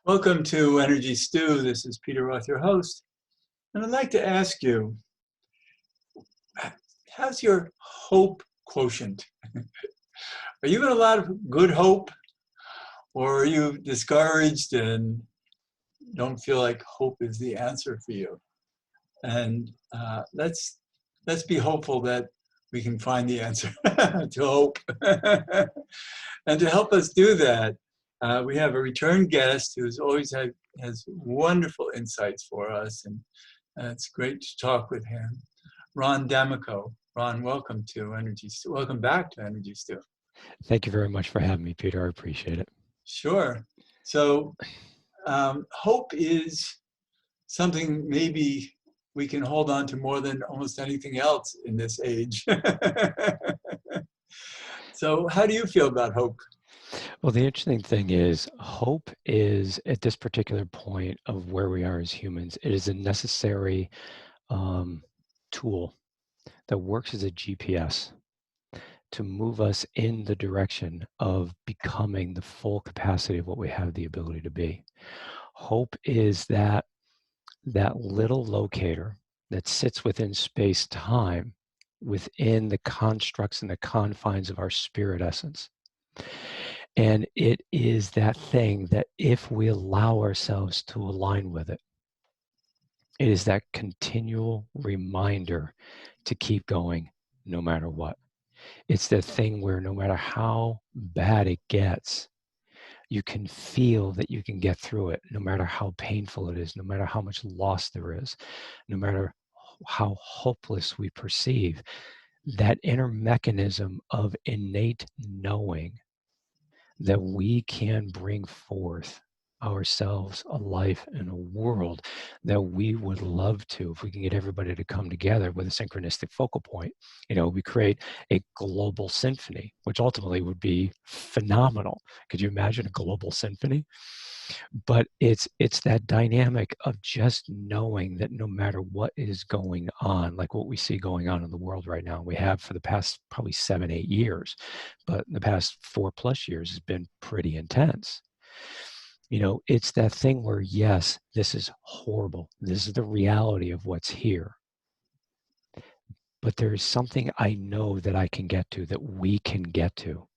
Welcome to Energy Stew. This is Peter Roth, your host. And I'd like to ask you, how's your hope quotient? Are you in a lot of good hope, or are you discouraged and don't feel like hope is the answer for you? And let's be hopeful that we can find the answer to hope. And to help us do that, we have a return guest who's always has wonderful insights for us, and it's great to talk with him. Ron Damico. Ron, welcome to Energy Stew. Welcome back to Energy Stew. Thank you very much for having me, Peter. I appreciate it. Sure. So hope is something maybe we can hold on to more than almost anything else in this age. So how do you feel about hope? Well, the interesting thing is hope is, at this particular point of where we are as humans, it is a necessary tool that works as a GPS to move us in the direction of becoming the full capacity of what we have the ability to be. Hope is that little locator that sits within space-time, within the constructs and the confines of our spirit essence. And it is that thing that if we allow ourselves to align with it, it is that continual reminder to keep going no matter what. It's that thing where no matter how bad it gets, you can feel that you can get through it, no matter how painful it is, no matter how much loss there is, no matter how hopeless we perceive. That inner mechanism of innate knowing that we can bring forth ourselves a life and a world that we would love to, if we can get everybody to come together with a synchronistic focal point. We create a global symphony, which ultimately would be phenomenal. Could you imagine a global symphony? But it's that dynamic of just knowing that no matter what is going on, like what we see going on in the world right now, we have for the past probably 7-8 years, but the past 4+ years has been pretty intense. It's that thing where, yes, this is horrible. This is the reality of what's here. But there is something I know that I can get to, that we can get to.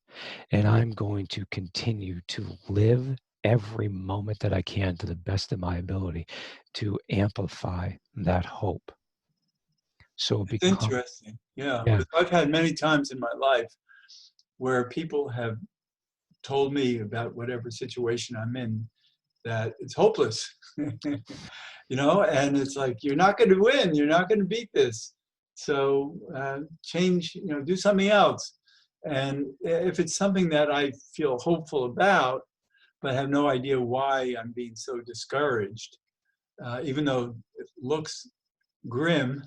And I'm going to continue to live every moment that I can to the best of my ability to amplify that hope. So It's interesting. Yeah. yeah, I've had many times in my life where people have told me about whatever situation I'm in that it's hopeless, and it's like, you're not going to win. You're not going to beat this. So change, do something else. And if it's something that I feel hopeful about, but have no idea why I'm being so discouraged, even though it looks grim,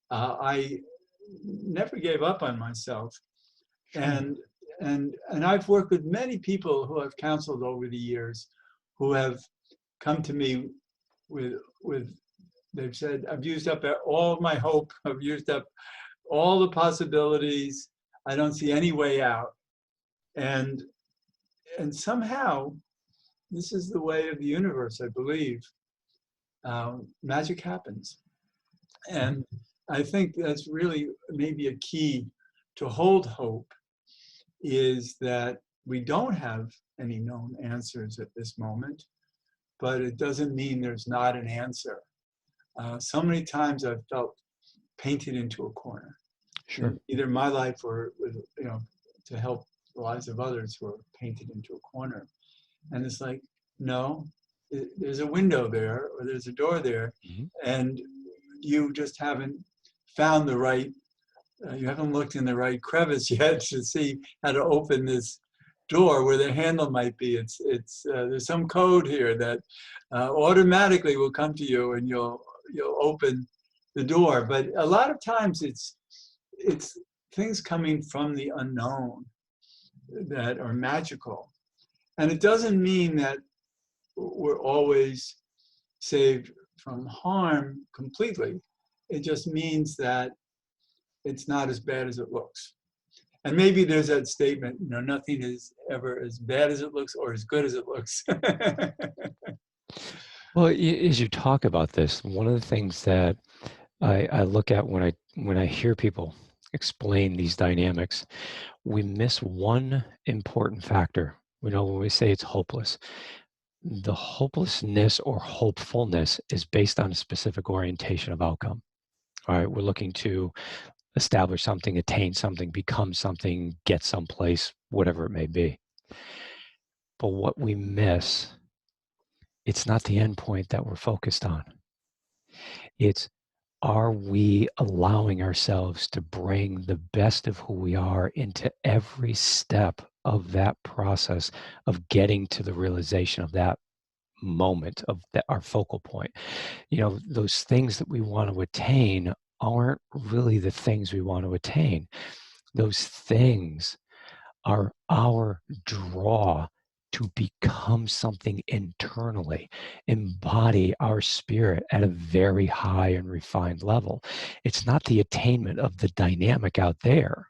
I never gave up on myself. And I've worked with many people who I've counseled over the years who have come to me with they've said, I've used up all of my hope, I've used up all the possibilities, I don't see any way out. And somehow, this is the way of the universe, I believe. Magic happens. And I think that's really maybe a key to hold hope, is that we don't have any known answers at this moment, but it doesn't mean there's not an answer. So many times I've felt painted into a corner. sure. Either my life or to help the lives of others who are painted into a corner. And it's like, no, there's a window there, or there's a door there, and you just haven't found the right, you haven't looked in the right crevice yet to see how to open this door where the handle might be. There's some code here that automatically will come to you, and you'll open the door. But a lot of times it's things coming from the unknown that are magical. And it doesn't mean that we're always saved from harm completely. It just means that it's not as bad as it looks. And maybe there's that statement, nothing is ever as bad as it looks or as good as it looks. Well, as you talk about this, one of the things that I look at when I hear people explain these dynamics, we miss one important factor. We know when we say it's hopeless, the hopelessness or hopefulness is based on a specific orientation of outcome. All right, we're looking to establish something, attain something, become something, get someplace, whatever it may be. But what we miss, it's not the end point that we're focused on. It's, are we allowing ourselves to bring the best of who we are into every step of that process of getting to the realization of that moment, of that, our focal point? You know, those things that we want to attain aren't really the things we want to attain. Those things are our draw to become something internally, embody our spirit at a very high and refined level. It's not the attainment of the dynamic out there.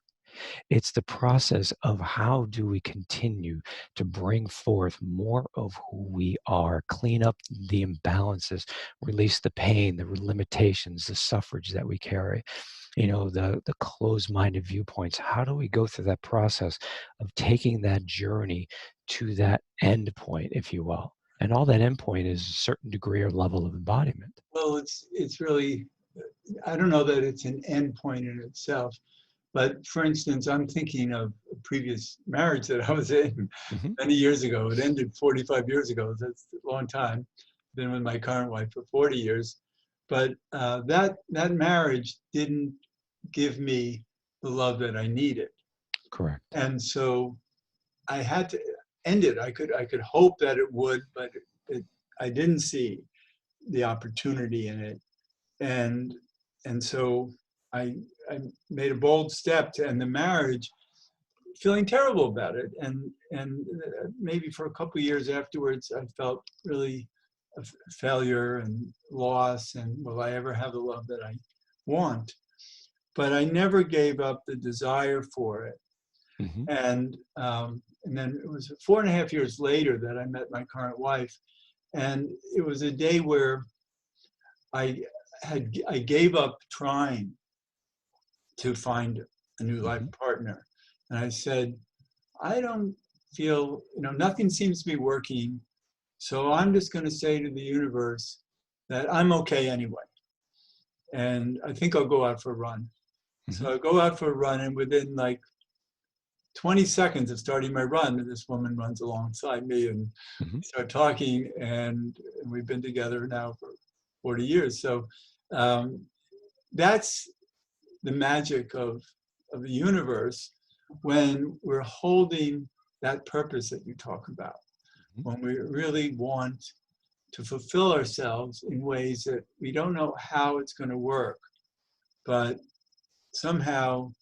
It's the process of how do we continue to bring forth more of who we are, clean up the imbalances, release the pain, the limitations, the suffrage that we carry, you know, the closed-minded viewpoints. How do we go through that process of taking that journey to that end point, if you will? And all that end point is a certain degree or level of embodiment. Well, it's really, I don't know that it's an end point in itself, but for instance, I'm thinking of a previous marriage that I was in Hmm. many years ago. It ended 45 years ago. That's a long time. Been with my current wife for 40 years, but that marriage didn't give me the love that I needed, Correct. and so I had to end it. I could hope that it would, but I didn't see the opportunity in it, and and so I I made a bold step to end the marriage, feeling terrible about it, and maybe for a couple of years afterwards, I felt really a failure and loss, and will I ever have the love that I want? But I never gave up the desire for it, Hmm. and then it was 4.5 years later that I met my current wife, and it was a day where I gave up trying to find a new life Hmm. partner, and I said, I don't feel, nothing seems to be working, so I'm just going to say to the universe that I'm okay anyway, and I think I'll go out for a run. Hmm. So I go out for a run, and within like 20 seconds of starting my run, this woman runs alongside me, and Hmm. we start talking, and we've been together now for 40 years. So um, that's the magic of the universe when we're holding that purpose that you talk about, when we really want to fulfill ourselves in ways that we don't know how it's going to work, but somehow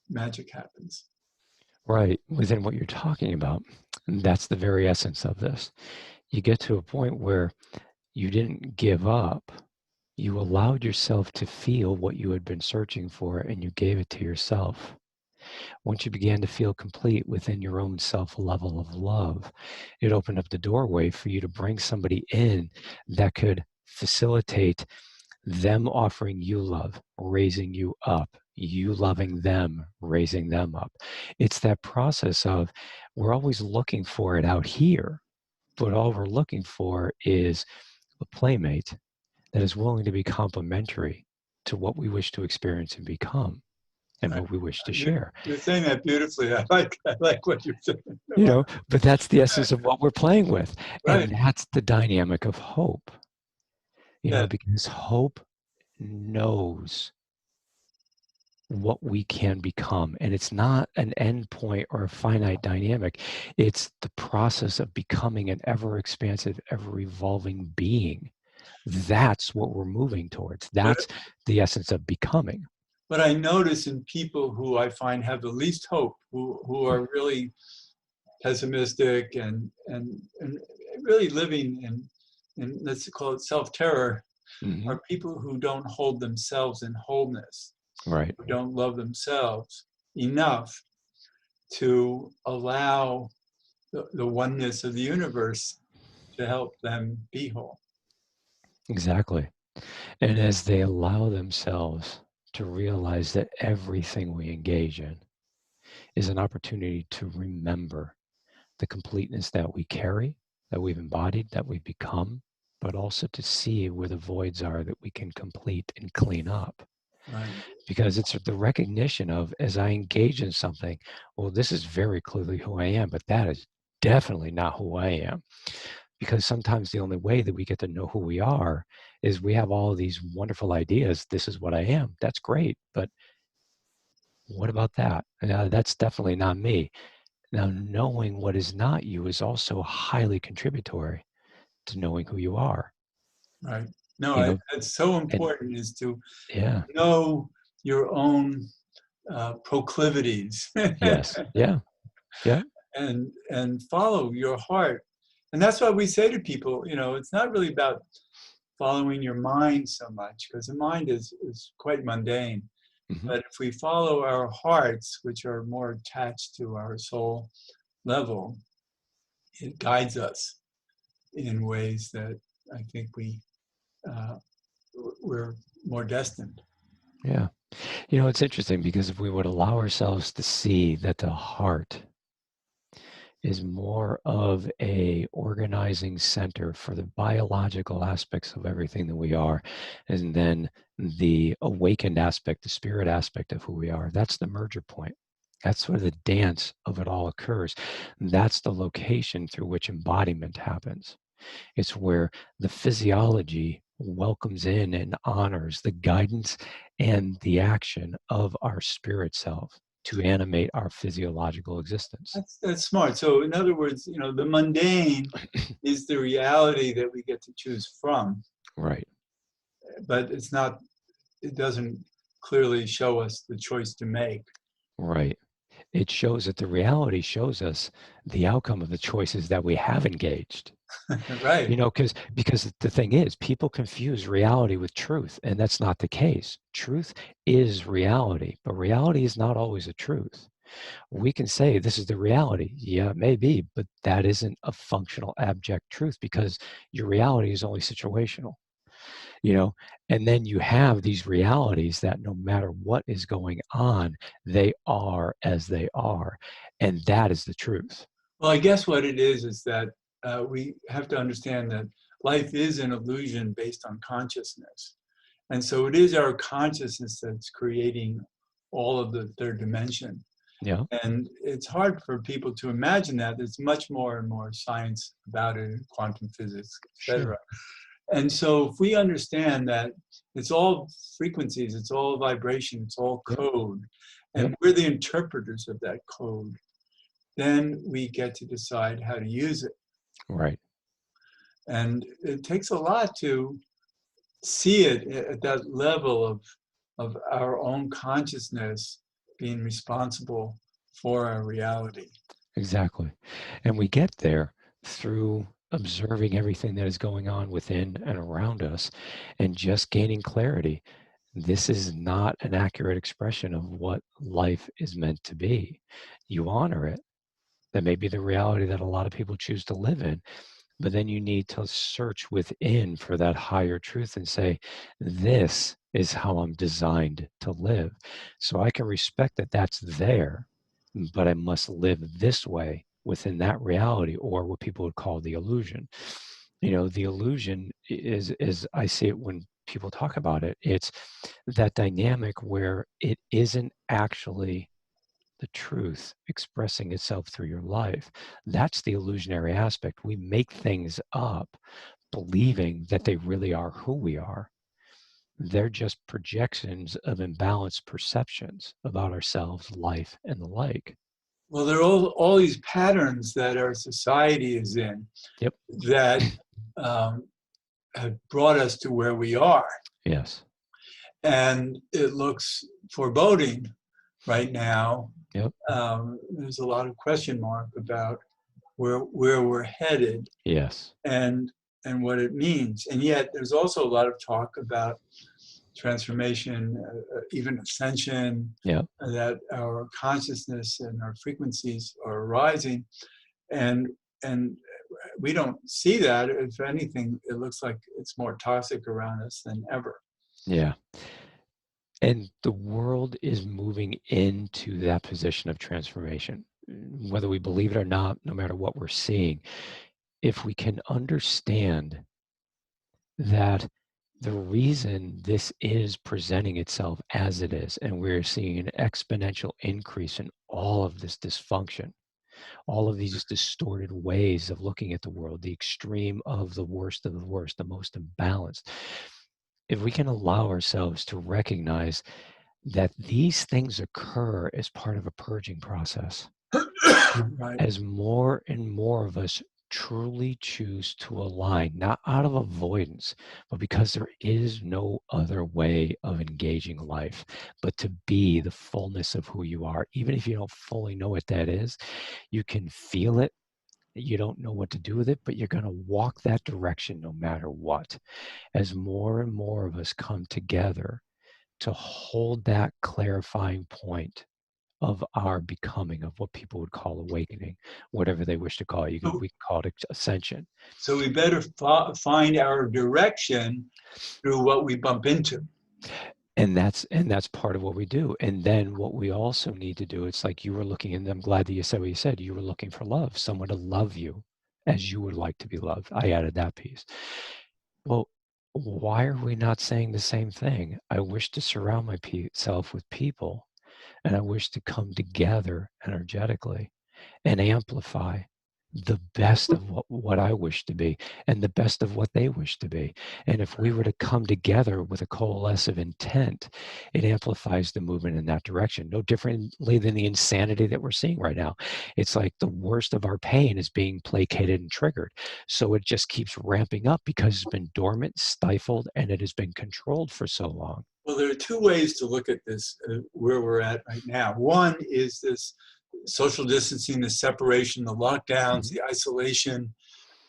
magic happens. Right. Within what you're talking about, that's the very essence of this. You get to a point where you didn't give up. You allowed yourself to feel what you had been searching for, and you gave it to yourself. Once you began to feel complete within your own self level of love, it opened up the doorway for you to bring somebody in that could facilitate them offering you love, raising you up, you loving them, raising them up. It's that process of, we're always looking for it out here, but all we're looking for is a playmate that is willing to be complementary to what we wish to experience and become and I, what we wish to you're, share. you're saying that beautifully. I like what you're saying. You know, but that's the essence of what we're playing with. Right. And that's the dynamic of hope, you know, Yeah. because hope knows what we can become. And it's not an end point or a finite dynamic. It's the process of becoming an ever expansive, ever evolving being. That's what we're moving towards. But That's the essence of becoming. but I notice in people who I find have the least hope, who are really pessimistic and really living in, let's call it self-terror, Hmm. are people who don't hold themselves in wholeness, Right. who don't love themselves enough to allow the oneness of the universe to help them be whole. Exactly. And as they allow themselves to realize that everything we engage in is an opportunity to remember the completeness that we carry, that we've embodied, that we've become, but also to see where the voids are that we can complete and clean up. Right. Because it's the recognition of, as I engage in something, well, this is very clearly who I am, but that is definitely not who I am. Because sometimes the only way that we get to know who we are is we have all of these wonderful ideas. This is what I am. That's great. But what about that? That's definitely not me. Now, knowing what is not you is also highly contributory to knowing who you are. Right. No, You know, it's so and important is to yeah, know your own proclivities yes, yeah, yeah, and follow your heart. And that's what we say to people. It's not really about following your mind so much, because the mind is quite mundane. hmm, But if we follow our hearts, which are more attached to our soul level, it guides us in ways that I think uh, we're more destined. yeah. It's interesting because if we would allow ourselves to see that the heart is more of a organizing center for the biological aspects of everything that we are, and then the awakened aspect, the spirit aspect of who we are, that's the merger point. That's where the dance of it all occurs. That's the location through which embodiment happens. It's where the physiology welcomes in and honors the guidance and the action of our spirit self to animate our physiological existence. That's smart. So in other words, the mundane is the reality that we get to choose from, Right, but it doesn't clearly show us the choice to make. right. It shows that the reality shows us the outcome of the choices that we have engaged. Right. Because the thing is, people confuse reality with truth, and that's not the case. Truth is reality, but reality is not always a truth. We can say this is the reality. Yeah, it may be, but that isn't a functional abject truth because your reality is only situational, you know? And then you have these realities that no matter what is going on, they are as they are. And that is the truth. Well, I guess what it is that we have to understand that life is an illusion based on consciousness. And so it is our consciousness that's creating all of the third dimension. Yeah. And it's hard for people to imagine that. There's much more and more science about it, quantum physics, et cetera. Sure. And so if we understand that it's all frequencies, it's all vibration, it's all Yep. code, Yep. and we're the interpreters of that code, then we get to decide how to use it. Right. And it takes a lot to see it at that level of our own consciousness being responsible for our reality. Exactly. And we get there through observing everything that is going on within and around us and just gaining clarity. This is not an accurate expression of what life is meant to be. You honor it. That may be the reality that a lot of people choose to live in. But then you need to search within for that higher truth and say, this is how I'm designed to live. So I can respect that that's there, but I must live this way within that reality, or what people would call the illusion. The illusion is I see it when people talk about it, it's that dynamic where it isn't actually the truth expressing itself through your life. That's the illusionary aspect. We make things up believing that they really are who we are. They're just projections of imbalanced perceptions about ourselves, life, and the like. Well, there are all these patterns that our society is in Yep. that have brought us to where we are. Yes. And it looks foreboding right now. Yep. There's a lot of question mark about where we're headed Yes. and what it means. And yet there's also a lot of talk about transformation, even ascension, Yep. that our consciousness and our frequencies are rising. And we don't see that. If anything, it looks like it's more toxic around us than ever. Yeah. And the world is moving into that position of transformation, whether we believe it or not, no matter what we're seeing. If we can understand that the reason this is presenting itself as it is, and we're seeing an exponential increase in all of this dysfunction, all of these distorted ways of looking at the world, the extreme of the worst, the most imbalanced. If we can allow ourselves to recognize that these things occur as part of a purging process, Right. as more and more of us truly choose to align, not out of avoidance, but because there is no other way of engaging life, but to be the fullness of who you are. Even if you don't fully know what that is, you can feel it. You don't know what to do with it, but you're going to walk that direction no matter what. As more and more of us come together to hold that clarifying point of our becoming, of what people would call awakening, whatever they wish to call it. We can call it ascension. So we better find our direction through what we bump into. And that's part of what we do. And then what we also need to do, it's like you were looking, and I'm glad that you said what you said. You were looking for love, someone to love you as you would like to be loved. I added that piece. Well, why are we not saying the same thing? I wish to surround myself with people, and I wish to come together energetically and amplify the best of what I wish to be and the best of what they wish to be. And if we were to come together with a coalescive intent, it amplifies the movement in that direction. No differently than the insanity that we're seeing right now. It's like the worst of our pain is being placated and triggered. So it just keeps ramping up because it's been dormant, stifled, and it has been controlled for so long. Well, there are two ways to look at this, where we're at right now. One is this social distancing, the separation, the lockdowns, the isolation.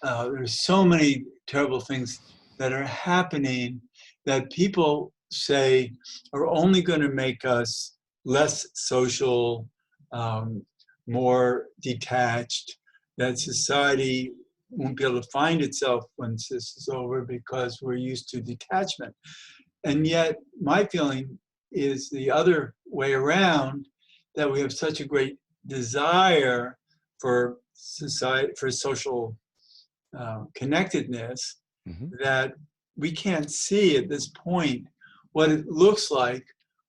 There's so many terrible things that are happening that people say are only going to make us less social, um, more detached, that society won't be able to find itself once this is over because we're used to detachment. And yet, my feeling is the other way around, that we have such a great desire for society, for social connectedness, Mm-hmm. that we can't see at this point what it looks like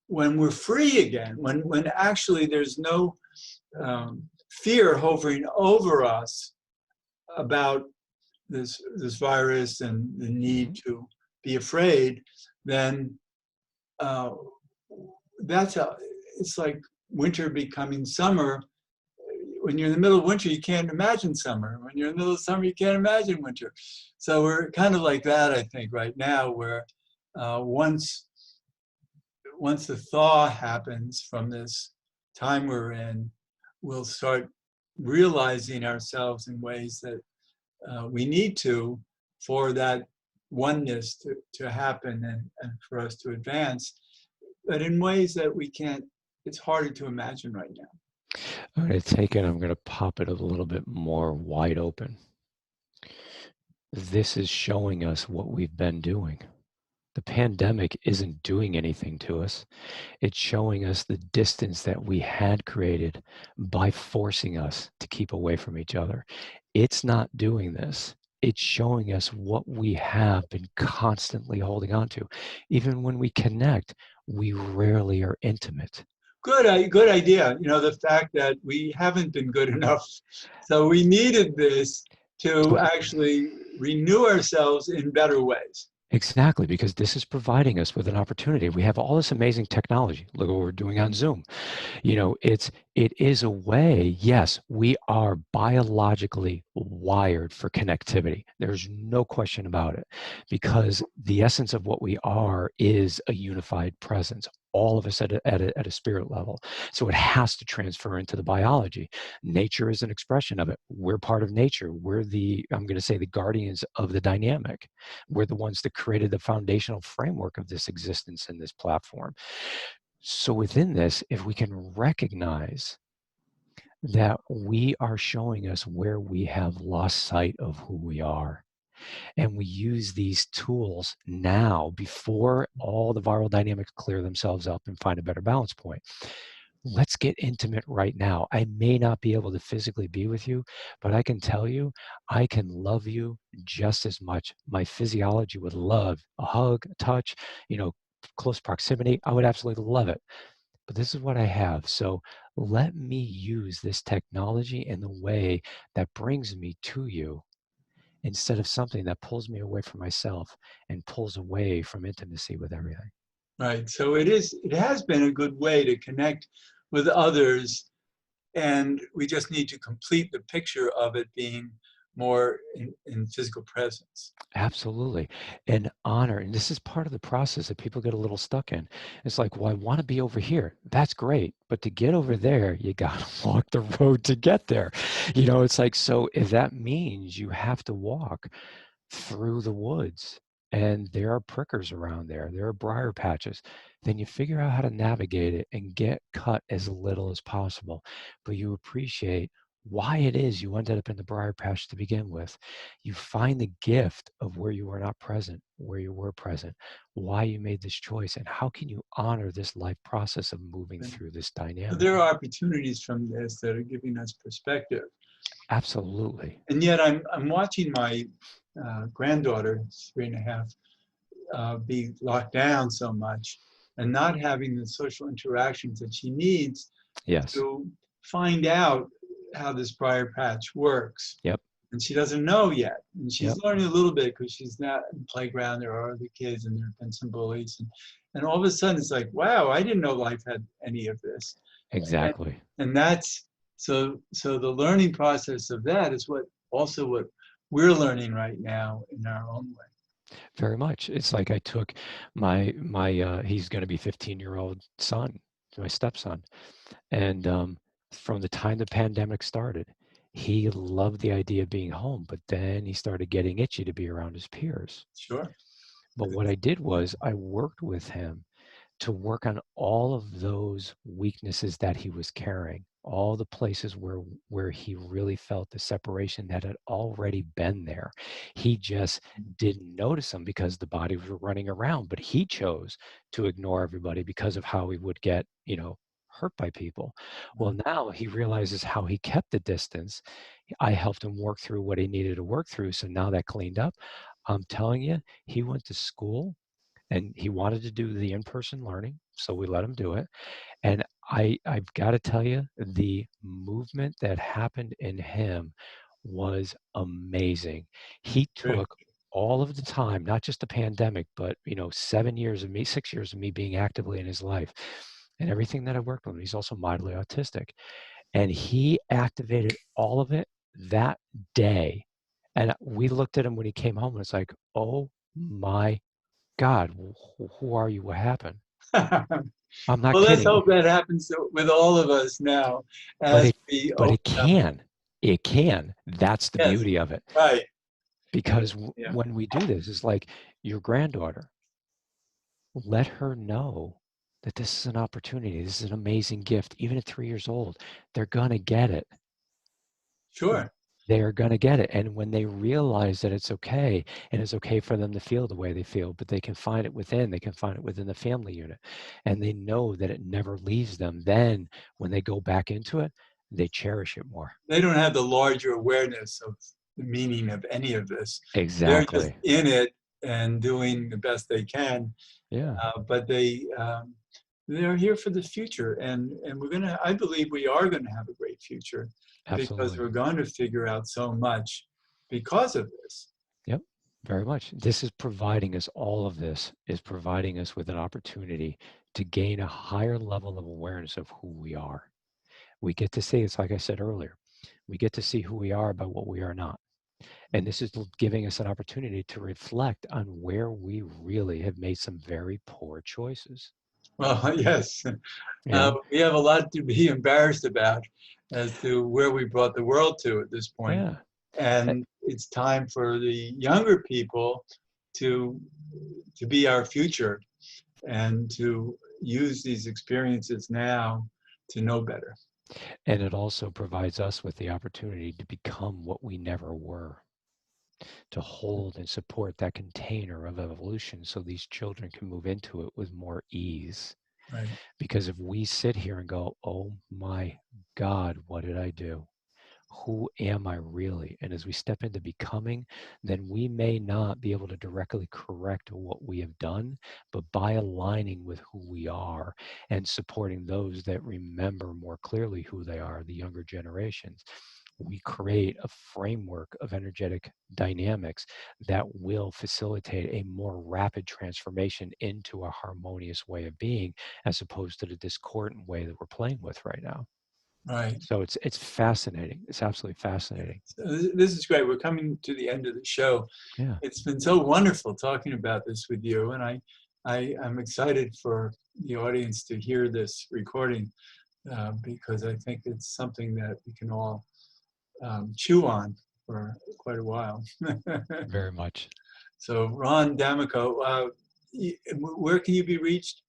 when we're free again, when actually there's no fear hovering over us about this virus and the need Mm-hmm. to be afraid. Then uh, it's like winter becoming summer. When you're in the middle of winter, you can't imagine summer. When you're in the middle of summer, you can't imagine winter. So we're kind of like that, I think, right now, where once the thaw happens from this time we're in, we'll start realizing ourselves in ways that we need to, for that oneness to happen, and for us to advance, but in ways that we can't, it's harder to imagine right now. I'm going to take it, I'm going to pop it a little bit more wide open. This is showing us what we've been doing. The pandemic isn't doing anything to us. It's showing us the distance that we had created by forcing us to keep away from each other. It's not doing this. It's showing us what we have been constantly holding on to. Even when we connect, we rarely are intimate. Good idea. You know, the fact that we haven't been good enough. So we needed this to actually renew ourselves in better ways. Exactly, because this is providing us with an opportunity. We have all this amazing technology. Look what we're doing on Zoom. It is a way. Yes, we are biologically wired for connectivity. There's no question about it, because the essence of what we are is a unified presence, all of us at a spirit level. So it has to transfer into the biology. Nature is an expression of it. We're part of nature. We're I'm going to say, the guardians of the dynamic. We're the ones that created the foundational framework of this existence in this platform. So within this, if we can recognize that we are showing us where we have lost sight of who we are. And we use these tools now before all the viral dynamics clear themselves up and find a better balance point. Let's get intimate right now. I may not be able to physically be with you, but I can tell you, I can love you just as much. My physiology would love a hug, a touch, close proximity. I would absolutely love it. But this is what I have. So let me use this technology in the way that brings me to you instead of something that pulls me away from myself and pulls away from intimacy with everything. Right. So it has been a good way to connect with others, and we just need to complete the picture of it being more in physical presence. Absolutely. And honor. And this is part of the process that people get a little stuck in. It's like, well, I want to be over here. That's great. But to get over there, you got to walk the road to get there. It's like, so if that means you have to walk through the woods and there are prickers around there are briar patches, then you figure out how to navigate it and get cut as little as possible. But you appreciate why it is you ended up in the briar patch to begin with. You find the gift of where you were not present, where you were present, why you made this choice, and how can you honor this life process of moving And through this so dynamic. there are opportunities from this that are giving us perspective. Absolutely. And yet I'm watching my granddaughter, 3.5, be locked down so much and not having the social interactions that she needs Yes. to find out how this briar patch works. Yep. And she doesn't know yet. And she's Yep. learning a little bit because she's not in the playground. There are other kids and there have been some bullies. And all of a sudden it's like, wow, I didn't know life had any of this. And, Exactly. and that's so the learning process of that is what we're learning right now in our own way. Very much. It's like I took my he's going to be 15-year-old son, my stepson, and from the time the pandemic started, he loved the idea of being home, but then he started getting itchy to be around his peers. Sure. But what I did was I worked with him to work on all of those weaknesses that he was carrying, all the places where he really felt the separation that had already been there. He just didn't notice them because the bodies were running around, but he chose to ignore everybody because of how he would get, hurt by people. Well, now he realizes how he kept the distance. I helped him work through what he needed to work through. So now that cleaned up. I'm telling you, he went to school and he wanted to do the in-person learning, so we let him do it. And I've got to tell you, the movement that happened in him was amazing. He Good. took all of the time, not just the pandemic, but 7 years of me, 6 years of me being actively in his life, and everything that I worked with him. He's also mildly autistic, and he activated all of it that day. And we looked at him when he came home, and it's like, oh my God, who are you? What happened? I'm not Well, let's kidding. hope that happens with all of us now But as it we but open it up. can. It can. That's the Yes, beauty of it. right. Because Yeah, when we do this, it's like your granddaughter, let her know that this is an opportunity. This is an amazing gift. Even at 3 years old, they're gonna get it. sure. They're gonna get it. And when they realize that it's okay, and it's okay for them to feel the way they feel, but they can find it within, they can find it within the family unit, and they know that it never leaves them, then when they go back into it, they cherish it more. They don't have the larger awareness of the meaning of any of this. They're just Exactly. in it and doing the best they can, Yeah, but they're here for the future, and I believe we are gonna have a great future because absolutely. we're going to figure out so much because of this. Yep, very much. This is providing us, all of this is providing us with an opportunity to gain a higher level of awareness of who we are. We get to see, it's like I said earlier, we get to see who we are by what we are not. And this is giving us an opportunity to reflect on where we really have made some very poor choices. Well, yes, You know? we have a lot to be embarrassed about as to where we brought the world to at this point. Yeah. Uh, And it's time for the younger people to be our future and to use these experiences now to know better. And it also provides us with the opportunity to become what we never were, to hold and support that container of evolution so these children can move into it with more ease. Right. Because if we sit here and go, oh my God, what did I do? Who am I really? And as we step into becoming, then we may not be able to directly correct what we have done, but by aligning with who we are and supporting those that remember more clearly who they are, the younger generations, we create a framework of energetic dynamics that will facilitate a more rapid transformation into a harmonious way of being, as opposed to the discordant way that we're playing with right now. Right. So it's fascinating. It's absolutely fascinating. So this is great. We're coming to the end of the show. Yeah, It's been so wonderful talking about this with you, and I'm excited for the audience to hear this recording because I think it's something that we can all chew on for quite a while. very much. So, Ron Damico, where can you be reached?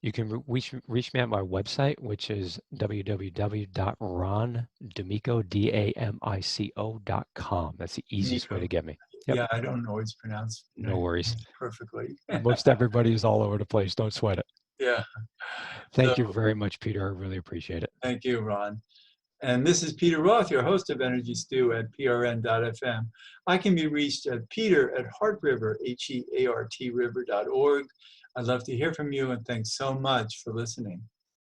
You can reach me at my website, which is www.rondamico.com. That's the easiest way Nico. to get me. Yep, Yeah, I don't always pronounce no worries. perfectly. Most everybody is all over the place. Don't sweat it. Yeah. So, Thank you very much, Peter. I really appreciate it. thank you, Ron. And this is Peter Roth, your host of Energy Stew at prn.fm. I can be reached at peter@heartriver, HEART river.org. I'd love to hear from you, and thanks so much for listening.